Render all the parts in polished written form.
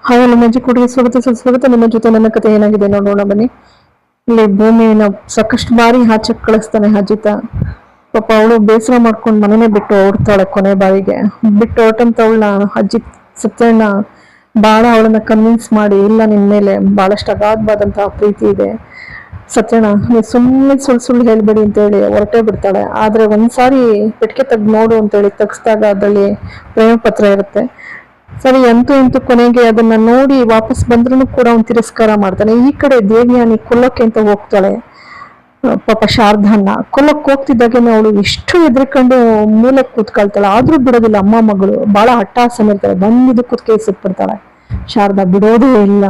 Hi ನಮ್ಮ ಕೊಡುಗೆ ಸ್ವಾಗತ ಸುಸ್ವಾಗತ. ನಿಮ್ಮ ಜೊತೆ ನನ್ನ ಕತೆ ಏನಾಗಿದೆ ನೋಡೋಣ ಬನ್ನಿ. ಇಲ್ಲಿ ಭೂಮಿನ ಸಾಕಷ್ಟು ಬಾರಿ ಆಚೆ ಕಳಿಸ್ತಾನೆ ಅಜಿತ. ಪಾಪ ಅವಳು ಬೇಸರ ಮಾಡ್ಕೊಂಡು ಮನೆನೇ ಬಿಟ್ಟು ಓಡ್ತಾಳೆ. ಕೊನೆ ಬಾರಿಗೆ ಬಿಟ್ಟು ಹೊರಟಂತ ಅವಳನ್ನ ಅಜಿತ್ ಸತ್ಯಣ್ಣ ಬಾಳ ಅವಳನ್ನ ಕನ್ವಿನ್ಸ್ ಮಾಡಿ, ಇಲ್ಲ ನಿನ್ ಮೇಲೆ ಬಹಳಷ್ಟು ಅಗಾಧವಾದಂತಹ ಪ್ರೀತಿ ಇದೆ ಸತ್ಯಣ್ಣ, ನೀವು ಸುಮ್ಮನೆ ಸುಳ್ಳು ಹೇಳ್ಬೇಡಿ ಅಂತ ಹೇಳಿ ಹೊರಟೇ ಬಿಡ್ತಾಳೆ. ಆದ್ರೆ ಒಂದ್ಸಾರಿ ಪೆಟ್ಟಿಗೆ ತೆಗ್ದು ನೋಡು ಅಂತೇಳಿ ತೆಗ್ಸ್ದಾಗ ಅದರಲ್ಲಿ ಪ್ರೇಮ ಪತ್ರ ಇರುತ್ತೆ. ಸರಿ, ಅಂತೂ ಇಂತೂ ಕೊನೆಗೆ ಅದನ್ನ ನೋಡಿ ವಾಪಸ್ ಬಂದ್ರು ಕೂಡ ಅವ್ನು ತಿರಸ್ಕಾರ ಮಾಡ್ತಾನೆ. ಈ ಕಡೆ ದೇವಿಯಾನಿ ಕೊಲ್ಲಕ್ಕೆ ಅಂತ ಹೋಗ್ತಾಳೆ. ಪಾಪ ಶಾರದಾನ್ನ ಕೊಲ್ಲಕ್ ಹೋಗ್ತಿದ್ದಾಗೇನೆ ಅವಳು ಎಷ್ಟು ಎದ್ರಿಕೊಂಡು ಮೂಲಕ್ಕೆ ಕೂತ್ಕೊಳ್ತಾಳೆ. ಆದ್ರೂ ಬಿಡೋದಿಲ್ಲ. ಅಮ್ಮ ಮಗಳು ಬಹಳ ಹಟ್ಟಾಸನ ಇರ್ತಾಳೆ. ಬಂದಿದ್ದು ಕುತ್ಕೆ ಸಿಕ್ಬಿಡ್ತಾಳೆ. ಶಾರದಾ ಬಿಡೋದೇ ಇಲ್ಲ,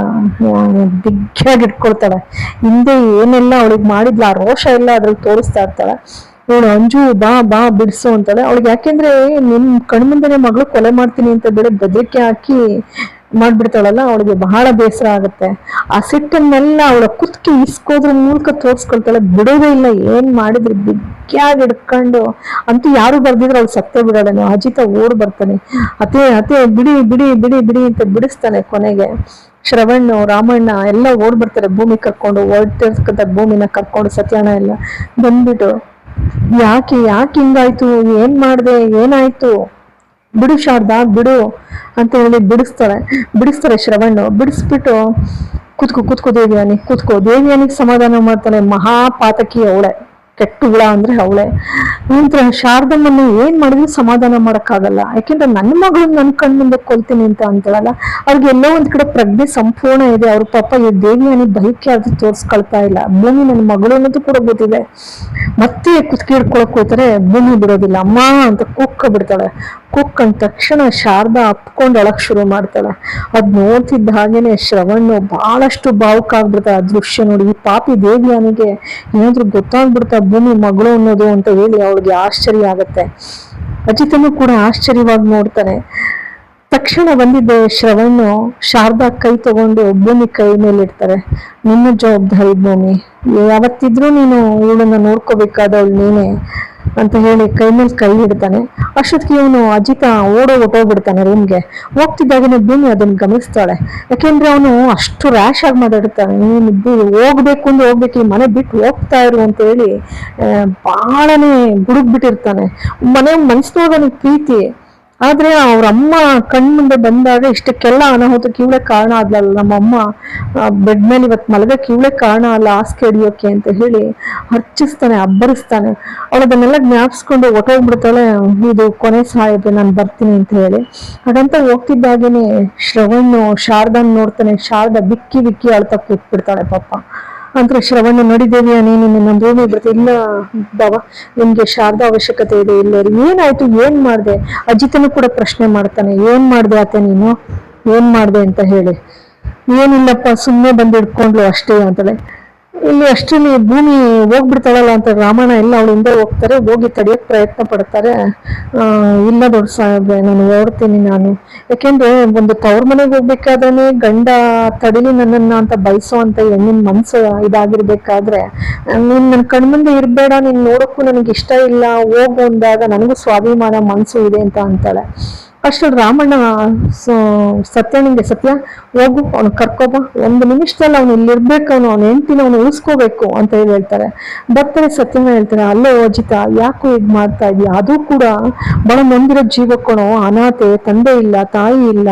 ಬಿಗ್ಗಿಯಾಗಿ ಇಟ್ಕೊಳ್ತಾಳೆ. ಹಿಂದೆ ಏನೆಲ್ಲ ಅವಳಿಗೆ ಮಾಡಿದ್ಲ ಆ ರೋಷ ಎಲ್ಲ ಅದ್ರಲ್ಲಿ ತೋರಿಸ್ತಾ ಇರ್ತಾಳೆ. ಇವಳು ಅಂಜು ಬಾ ಬಾ ಬಿಡಿಸು ಅಂತಾಳೆ. ಅವಳಿಗೆ ಯಾಕೆಂದ್ರೆ ನಿನ್ ಕಣ್ಮುಂದೆನೆ ಮಗಳು ಕೊಲೆ ಮಾಡ್ತೀನಿ ಅಂತ ಬೆಳೆ ಬೆದರಿಕೆ ಹಾಕಿ ಮಾಡ್ಬಿಡ್ತಾಳಲ್ಲ, ಅವಳಿಗೆ ಬಹಳ ಬೇಸರ ಆಗುತ್ತೆ. ಆ ಸಿಟ್ಟನ್ನೆಲ್ಲ ಅವಳ ಕುತ್ಕಿ ಇಸ್ಕೋದ್ರ ಮೂಲಕ ತೋರ್ಸ್ಕೊಳ್ತಾಳೆ. ಬಿಡೋದೇ ಇಲ್ಲ. ಏನ್ ಮಾಡಿದ್ರು ಬಿಗ್ಗಿಯಾಗಿ ಹಿಡ್ಕೊಂಡು, ಅಂತೂ ಯಾರು ಬರ್ದಿದ್ರೆ ಅವ್ಳು ಸತ್ತೇ ಬಿಡೋಣ. ಅಜಿತ ಓಡ್ ಬರ್ತಾನೆ. ಅತೆ ಬಿಡಿ ಬಿಡಿ ಬಿಡಿ ಬಿಡಿ ಅಂತ ಬಿಡಿಸ್ತಾನೆ. ಕೊನೆಗೆ ಶ್ರವಣ್ ರಾಮಣ್ಣ ಎಲ್ಲ ಓಡ್ ಬರ್ತಾರೆ. ಭೂಮಿ ಕರ್ಕೊಂಡು ಓಡ್ತಿರ್ತಕ್ಕಂಥ ಭೂಮಿನ ಕರ್ಕೊಂಡು ಸತ್ಯಣ್ಣ ಎಲ್ಲ ಬಂದ್ಬಿಟ್ಟು, ಯಾಕೆ ಹಿಂಗಾಯ್ತು, ಏನ್ ಮಾಡ್ದೆ, ಏನಾಯ್ತು, ಬಿಡು ಶಾರದಾ ಬಿಡು ಅಂತ ಹೇಳಿ ಬಿಡಿಸ್ತಾರೆ ಶ್ರವಣ್. ಬಿಡಿಸ್ಬಿಟ್ಟು ಕುತ್ಕೋ ದೇವಿಯಾನಿಗೆ ಸಮಾಧಾನ ಮಾಡ್ತಾನೆ. ಮಹಾಪಾತಕಿ ಅವಳೆ, ಕೆಟ್ಟ ಹುಳ ಅಂದ್ರೆ ಅವಳೆ. ನಂತರ ಶಾರದಮ್ಮನ್ನು ಏನ್ ಮಾಡಿದ್ರು ಸಮಾಧಾನ ಮಾಡಕ್ಕಾಗಲ್ಲ. ಯಾಕೆಂದ್ರೆ ನನ್ನ ಮಗಳು ನನ್ ಕಣ್ಮುಂದೆ ಕೊಲ್ತೀನಿ ಅಂತ ಅಂತಾಳಲ್ಲ, ಅವ್ರಿಗೆ ಎಲ್ಲೋ ಒಂದ್ ಕಡೆ ಪ್ರಜ್ಞೆ ಸಂಪೂರ್ಣ ಇದೆ. ಅವ್ರ ಪಾಪ ಈ ದೇವಿಯಾನಿ ಬೈಕೆ ಆದ್ರೂ ತೋರ್ಸ್ಕೊಳ್ತಾ ಇಲ್ಲ. ಭೂಮಿ ನನ್ನ ಮಗಳು ಅನ್ನೋದು ಕೂಡ ಗೊತ್ತಿದೆ. ಮತ್ತೆ ಕುತ್ಕಿ ಹಿಡ್ಕೊಳಕ್ ಹೋಗ್ತಾರೆ. ಭೂಮಿ ಬಿಡೋದಿಲ್ಲ. ಅಮ್ಮ ಅಂತ ಕೂಕ್ಕ ಬಿಡ್ತಾಳೆ. ಕೂಕ್ಕಂದ ತಕ್ಷಣ ಶಾರದಾ ಅಪ್ಕೊಂಡು ಅಳಕ್ ಶುರು ಮಾಡ್ತಾಳೆ. ಅದ್ ನೋಡ್ತಿದ್ದ ಹಾಗೇನೆ ಶ್ರವಣ್ಣು ಬಹಳಷ್ಟು ಭಾವುಕ ಆಗ್ಬಿಡ್ತಾಳೆ. ಆ ದೃಶ್ಯ ನೋಡಿ. ಈ ಪಾಪಿ ದೇವಿಯಾನಿಗೆ ಏನಾದ್ರು ಗೊತ್ತಾಗ್ಬಿಡ್ತಾ ಭೂಮಿ ಮಗಳು ಅನ್ನೋದು ಅಂತ ಹೇಳಿ ಅವಳಿಗೆ ಆಶ್ಚರ್ಯ ಆಗತ್ತೆ. ಅಜಿತನು ಕೂಡ ಆಶ್ಚರ್ಯವಾಗಿ ನೋಡ್ತಾನೆ. ತಕ್ಷಣ ಬಂದಿದ್ದ ಶ್ರವಣ್ಣು ಶಾರದಾ ಕೈ ತಗೊಂಡು ಭೂಮಿ ಕೈ ಮೇಲೆ ಇಡ್ತಾರೆ. ನಿನ್ನ ಜವಾಬ್ದಾರಿ ಭೂಮಿ, ಯಾವತ್ತಿದ್ರೂ ನೀನು ಇವಳನ್ನ ನೋಡ್ಕೋಬೇಕಾದವಳು ನೀನೆ ಅಂತ ಹೇಳಿ ಕೈ ಮೇಲೆ ಕೈ ಇಡ್ತಾನೆ. ಅಷ್ಟೊತ್ತಿಗೆ ಇವನು ಅಜಿತ ಹೊಟ್ಟೋಗ್ಬಿಡ್ತಾನೆ ರೂಮ್ಗೆ. ಹೋಗ್ತಿದ್ದಾಗನೇ ಭೂಮಿ ಅದನ್ನ ಗಮನಿಸ್ತಾಳೆ. ಯಾಕೆಂದ್ರೆ ಅವನು ಅಷ್ಟು ರ್ಯಾಶ್ ಆಗಿ ಮಾತಾಡ್ತಾನೆ. ನೀನು ಹೋಗ್ಬೇಕು ಅಂದ್ರೆ ಹೋಗ್ಬೇಕು, ಈ ಮನೆ ಬಿಟ್ಟು ಹೋಗ್ತಾ ಇರು ಅಂತ ಹೇಳಿ ಬಹಳನೇ ಗುಡುಗ್ಬಿಟ್ಟಿರ್ತಾನೆ. ಮನಸ್ಸಿನೊಳಗೆ ಪ್ರೀತಿ. ಆದ್ರೆ ಅವ್ರ ಅಮ್ಮ ಕಣ್ಮುಂದೆ ಬಂದಾಗ ಇಷ್ಟಕ್ಕೆಲ್ಲ ಅನಾಹುತಕ್ಕೆ ಇವಳೆ ಕಾರಣ ಆದ್ಲಲ್ಲ, ನಮ್ಮಮ್ಮ ಬೆಡ್ ಮೇಲೆ ಇವತ್ತು ಮಲಗಕ್ಕೆ ಇವಳೆ ಕಾರಣ ಅಲ್ಲ ಹಾಸಿಗೆ ಹಿಡಿಯೋಕೆ ಅಂತ ಹೇಳಿ ಅರ್ಚಿಸ್ತಾನೆ, ಅಬ್ಬರಿಸ್ತಾನೆ. ಅವಳದನ್ನೆಲ್ಲ ಜ್ಞಾಪಿಸ್ಕೊಂಡು ಹೊಟ್ಟೋಗ್ಬಿಡ್ತಾಳೆ. ಇದು ಕೊನೆ ಸಾಹೇಬ್ರೆ, ನಾನು ಬರ್ತೀನಿ ಅಂತ ಹೇಳಿ. ಹಾಗಂತ ಹೋಗ್ತಿದ್ದಾಗೇನೆ ಶ್ರವಣ್ಣು ಶಾರದಾನ್ ನೋಡ್ತಾನೆ. ಶಾರದಾ ಬಿಕ್ಕಿ ಬಿಕ್ಕಿ ಅಳ್ತಾ ಕೂತ್ಬಿಡ್ತಾಳೆ ಪಾಪ. ಅಂದ್ರೆ ಶ್ರವಣ ನೋಡಿದ್ದೇವಿಯಾ, ನೀನು ನನ್ನ ರೂಮಿಗೆ ಬರ್ತೀವಿ. ಇಲ್ಲ ಬಾಬಾ, ನಿಮ್ಗೆ ಶಾರದಾ ಅವಶ್ಯಕತೆ ಇದೆ. ಇಲ್ಲ ಏನಾಯ್ತು, ಏನ್ ಮಾಡ್ದೆ? ಅಜಿತನು ಕೂಡ ಪ್ರಶ್ನೆ ಮಾಡ್ತಾನೆ. ಏನ್ ಮಾಡ್ದೆ ಆತ ನೀನು, ಏನ್ ಮಾಡ್ದೆ ಅಂತ ಹೇಳಿ. ಏನಿಲ್ಲಪ್ಪ, ಸುಮ್ಮನೆ ಬಂದು ಹಿಡ್ಕೊಂಡ್ಲು ಅಷ್ಟೇ ಅಂತಾಳೆ. ಇಲ್ಲಿ ಅಷ್ಟರಲ್ಲಿ ಭೂಮಿ ಹೋಗ್ಬಿಡ್ತಾಳಲ್ಲ ಅಂತ ರಾಮಣ್ಣ ಎಲ್ಲ ಅವಳು ಹಿಂದೆ ಹೋಗ್ತಾರೆ. ಹೋಗಿ ತಡಿಯಕ್ ಪ್ರಯತ್ನ ಪಡ್ತಾರೆ. ಇಲ್ಲ ದೊಡ್ಡ ಸಾಹೇಬ್ರೆ, ನಾನು ಓಡ್ತೀನಿ ನಾನು. ಯಾಕೆಂದ್ರೆ ಒಂದು ತವ್ರ ಮನೆಗೆ ಹೋಗ್ಬೇಕಾದ್ರೆ ಗಂಡ ತಡಿಲಿ ನನ್ನನ್ನ ಅಂತ ಬಯಸೋ ಅಂತ ಹೆಣ್ಣಿನ ಮನ್ಸು ಇದಾಗಿರ್ಬೇಕಾದ್ರೆ, ನೀನ್ ನನ್ ಕಣ್ಮುಂದೆ ಇರ್ಬೇಡ, ನೀನ್ ನೋಡಕ್ಕೂ ನನಗೆ ಇಷ್ಟ ಇಲ್ಲ, ಹೋಗು ಅಂದಾಗ ನನಗೂ ಸ್ವಾಭಿಮಾನ ಮನ್ಸು ಇದೆ ಅಂತ ಅಂತಾಳೆ. ಅಷ್ಟರಲ್ಲಿ ರಾಮಣ್ಣ ಸತ್ಯನಿಗೆ, ಸತ್ಯ ಹೋಗು, ಅವ್ನು ಕರ್ಕೋಬ, ಒಂದು ನಿಮಿಷದಲ್ಲಿ ಅವ್ನು ಇಲ್ಲಿರ್ಬೇಕು, ಅವ್ನ ಹೆಂಡ್ತಿನ ಅವ್ನು ಉಳಿಸ್ಕೋಬೇಕು ಅಂತ ಹೇಳ್ತಾರೆ. ಬರ್ತಾರೆ. ಸತ್ಯನ ಹೇಳ್ತಾರೆ, ಅಲ್ಲೋ ಅಜಿತ, ಯಾಕೋ ಹೀಗ್ ಮಾಡ್ತಾ ಇದೀಯ? ಅದು ಕೂಡ ಬಹಳ ನೊಂದಿರೋ ಜೀವಕ್ಕಣೋ, ಅನಾಥೆ, ತಂದೆ ಇಲ್ಲ, ತಾಯಿ ಇಲ್ಲ,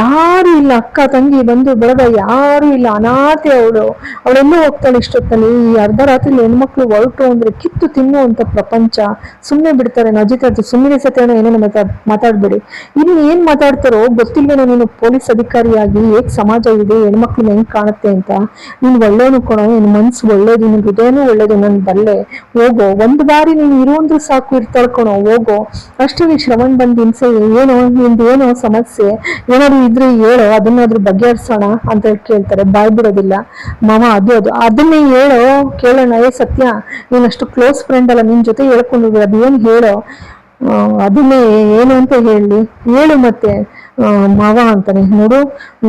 ಯಾರು ಇಲ್ಲ, ಅಕ್ಕ ತಂಗಿ ಬಂದು ಬೆಳೆದ ಯಾರು ಇಲ್ಲ, ಅನಾಥೆ ಅವಳೆಲ್ಲೋ ಹೋಗ್ತಾಳೆ ಇಷ್ಟೊತ್ತಲ್ಲಿ. ಈ ಅರ್ಧ ರಾತ್ರಿ ಹೆಣ್ಮಕ್ಳು ಹೊರಟು ಅಂದ್ರೆ ಕಿತ್ತು ತಿನ್ನುವಂತ ಪ್ರಪಂಚ. ಸುಮ್ಮನೆ ಬಿಡ್ತಾರೆ. ಅಜಿತ ಸುಮ್ಮನೆ ಸತ್ಯನ ಏನೇನು ಮಾತಾಡ್ಬೇಡಿ. ಇನ್ನು ಏನ್ ಮಾತಾಡ್ತಾರೋ ಗೊತ್ತಿಲ್ವೇನೋ, ನೀನು ಪೊಲೀಸ್ ಅಧಿಕಾರಿಯಾಗಿ ಹೇಗ್ ಸಮಾಜ ಇದೆ, ಹೆಣ್ಮಕ್ಳನ್ನ ಹೆಂಗ್ ಕಾಣುತ್ತೆ ಅಂತ. ನೀನ್ ಒಳ್ಳೇನು ಕೊಡೋ, ನಿನ್ ಮನ್ಸು ಒಳ್ಳೇದು, ನಿನ್ ಹೃದಯನೂ ಒಳ್ಳೇದು, ನನ್ ಬಲ್ಲೆ, ಹೋಗೋ. ಒಂದು ಬಾರಿ ನೀನು ಇರುವಂದ್ರೂ ಸಾಕು, ಇರ್ತಾಳ್ಕೊಣೋ, ಹೋಗೋ. ಅಷ್ಟೇ ಶ್ರವಣ್ ಬಂದ್ ಹಿಂಸೆ, ಏನೋ ನಿಂದು ಏನೋ ಸಮಸ್ಯೆ, ಏನಾದ್ರು ಇದ್ರೆ ಹೇಳೋ, ಅದನ್ನಾದ್ರೂ ಬಗೆಹರಿಸೋಣ ಅಂತ ಕೇಳ್ತಾರೆ. ಬಾಯ್ ಬಿಡೋದಿಲ್ಲ. ಮಾಮ ಅದನ್ನೇ ಹೇಳೋ, ಕೇಳೋಣ. ಸತ್ಯ, ನೀನಷ್ಟು ಕ್ಲೋಸ್ ಫ್ರೆಂಡ್ ಅಲ್ಲ, ನಿನ್ ಜೊತೆ ಹೇಳ್ಕೊಂಡು ಅದೇನ್ ಹೇಳೋ, ಅದನ್ನೇ ಏನು ಅಂತ ಹೇಳು ಮತ್ತೆ ಮಾವ ಅಂತಾನೆ. ನೋಡು,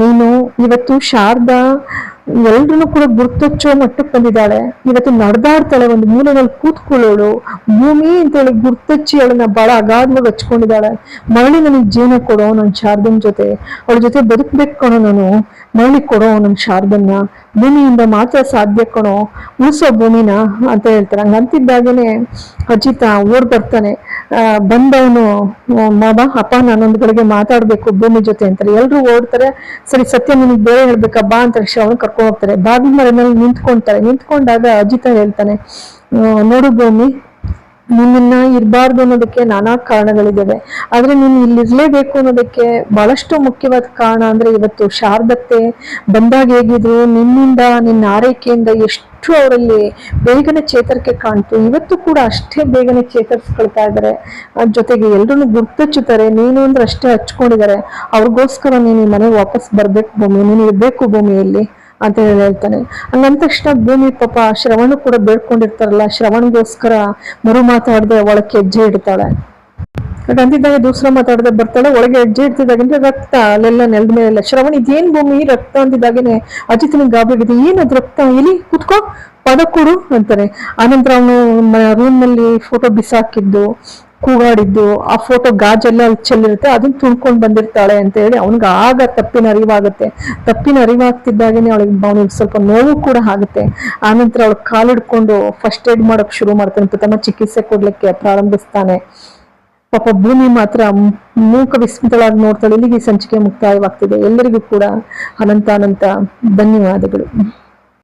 ನೀನು ಇವತ್ತು ಶಾರದಾ ಎಲ್ರನ್ನೂ ಕೂಡ ಗುರ್ತೊಚ್ಚೋ ಮಟ್ಟಕ್ಕೆ ಬಂದಿದ್ದಾಳೆ. ಇವತ್ತು ನಡೆದಾಡ್ತಾಳೆ, ಒಂದು ಮೂಲೆಯಲ್ಲಿ ಕೂತ್ಕೊಳ್ಳೋಳು. ಭೂಮಿ ಅಂತೇಳಿ ಗುರ್ತಚ್ಚಿ ಅವಳನ್ನ ಬಹಳ ಅಗಾಧವಾಗಿ ಹಚ್ಕೊಂಡಿದ್ದಾಳೆ. ಮರಳಿ ನನಗೆ ಜೀವನ ಕೊಡೋ ನನ್ನ ಶಾರದನ್ ಜೊತೆ, ಅವಳ ಜೊತೆ ಬದುಕ್ಬೇಕು ಕಣೋ ನಾನು, ಮರಳಿ ಕೊಡೋ ನನ್ನ ಶಾರದನ್ನ, ಭೂಮಿಯಿಂದ ಮಾತ್ರ ಸಾಧ್ಯ ಕಣೋ, ಉಳಿಸೋ ಭೂಮಿನ ಅಂತ ಹೇಳ್ತಾರೆ. ಹಂಗಂತಿದ್ದಾಗೇನೆ ಅಜಿತ ಓಡ್ ಬರ್ತಾನೆ. ಬಂದವನು, ಮಾವ ಅಪ್ಪ ನಾನೊಂದು ಗಳಿಗೆ ಮಾತಾಡ್ಬೇಕು ಭೂಮಿ ಜೊತೆ ಅಂತಾರೆ. ಎಲ್ರು ಓಡ್ತಾರೆ. ಸರಿ ಸತ್ಯ ನಿನಗೆ ಬೇರೆ ಹೇಳ್ಬೇಕಾ ಬಾ ಅಂತ ಶ್ರವಣ ಕರ್ಕೊಂಡು ಹೋಗ್ತಾರೆ. ಬಾಗಿಲ ಮರನಲ್ಲಿ ನಿಂತ್ಕೊಂತಾರೆ. ನಿಂತ್ಕೊಂಡಾಗ ಅಜಿತ ಹೇಳ್ತಾನೆ, ನೋಡು ಭೂಮಿ, ನಿನ್ನ ಇರಬಾರ್ದು ಅನ್ನೋದಕ್ಕೆ ನಾನಾ ಕಾರಣಗಳಿದ್ದಾವೆ, ಆದ್ರೆ ನೀನು ಇಲ್ಲಿರ್ಲೇಬೇಕು ಅನ್ನೋದಕ್ಕೆ ಬಹಳಷ್ಟು ಮುಖ್ಯವಾದ ಕಾರಣ ಅಂದ್ರೆ ಇವತ್ತು ಶಾರದತ್ತೆ ಬಂದಾಗ ಹೇಗಿದ್ರು, ನಿನ್ನಿಂದ ನಿನ್ನ ಆರೈಕೆಯಿಂದ ಎಷ್ಟು ಅವರಲ್ಲಿ ಬೇಗನೆ ಚೇತರಿಕೆ ಕಾಣ್ತು. ಇವತ್ತು ಕೂಡ ಅಷ್ಟೇ ಬೇಗನೆ ಚೇತರಿಸ್ಕೊಳ್ತಾ ಇದ್ದಾರೆ. ಜೊತೆಗೆ ಎಲ್ರನ್ನು ಗುರ್ತಚ್ಚುತ್ತಾರೆ. ನೀನು ಅಂದ್ರೆ ಅಷ್ಟೇ ಹಚ್ಕೊಂಡಿದ್ದಾರೆ. ಅವ್ರಿಗೋಸ್ಕರ ನೀನು ಈ ಮನೆಗೆ ವಾಪಸ್ ಬರ್ಬೇಕು ಭೂಮಿ, ನೀನು ಇರ್ಬೇಕು ಭೂಮಿಯಲ್ಲಿ ಅಂತ ಹೇಳ್ತಾನೆ. ಹಂಗಂದ ತಕ್ಷಣ ಭೂಮಿ ಪಾಪ ಶ್ರವಣ ಕೂಡ ಬೇಡ್ಕೊಂಡಿರ್ತಾರಲ್ಲ, ಶ್ರವಣಗೋಸ್ಕರ ಮರು ಮಾತಾಡದೆ ಒಳಕ್ಕೆ ಹೆಜ್ಜೆ ಇಡ್ತಾಳೆ. ಅಂತಿದ್ದಾಗ ದೂಸರ ಮಾತಾಡದೆ ಬರ್ತಾಳೆ. ಒಳಗೆ ಹೆಜ್ಜೆ ಇಡ್ತಿದ್ದಾಗಂದ್ರೆ ರಕ್ತ ಅಲ್ಲೆಲ್ಲ ನೆಲದ ಮೇಲೆಲ್ಲ. ಶ್ರವಣ ಇದೇನ್ ಭೂಮಿ ರಕ್ತ ಅಂತಿದ್ದಾಗೇನೆ ಅಜಿತನಿಗೆ ಗಾಬರಿಗಿದೆ. ಏನದ್ ರಕ್ತ, ಇಲ್ಲಿ ಕುತ್ಕೋ, ಪದ ಕೊಡು ಅಂತಾರೆ. ಆನಂತರ ಅವನು ರೂಮ್ ನಲ್ಲಿ ಫೋಟೋ ಬಿಸಾಕಿದ್ದು, ಕೂಗಾಡಿದ್ದು, ಆ ಫೋಟೋ ಗಾಜೆಲ್ಲ ಚೆಲ್ಲಿರುತ್ತೆ, ಅದನ್ನ ತುಳ್ಕೊಂಡ್ ಬಂದಿರ್ತಾಳೆ ಅಂತ ಹೇಳಿ ಅವನಿಗೆ ಆಗ ತಪ್ಪಿನ ಅರಿವಾಗುತ್ತೆ. ತಪ್ಪಿನ ಅರಿವಾಗ್ತಿದ್ದಾಗೇನೆ ಅವನಿಗೆ ಸ್ವಲ್ಪ ನೋವು ಕೂಡ ಆಗುತ್ತೆ. ಆನಂತರ ಅವಳು ಕಾಲಿಡ್ಕೊಂಡು ಫಸ್ಟ್ ಏಡ್ ಮಾಡಕ್ ಶುರು ಮಾಡ್ತಾನೆ. ಪ್ರಥಮ ಚಿಕಿತ್ಸೆ ಕೊಡ್ಲಿಕ್ಕೆ ಪ್ರಾರಂಭಿಸ್ತಾನೆ. ಪಾಪ ಭೂಮಿ ಮಾತ್ರ ಮೂಕ ವಿಸ್ಮಿತಳಾಗಿ ನೋಡ್ತಾಳೆ. ಇಲ್ಲಿಗೆ ಸಂಚಿಕೆ ಮುಕ್ತಾಯವಾಗ್ತಿದೆ. ಎಲ್ಲರಿಗೂ ಕೂಡ ಅನಂತ ಧನ್ಯವಾದಗಳು.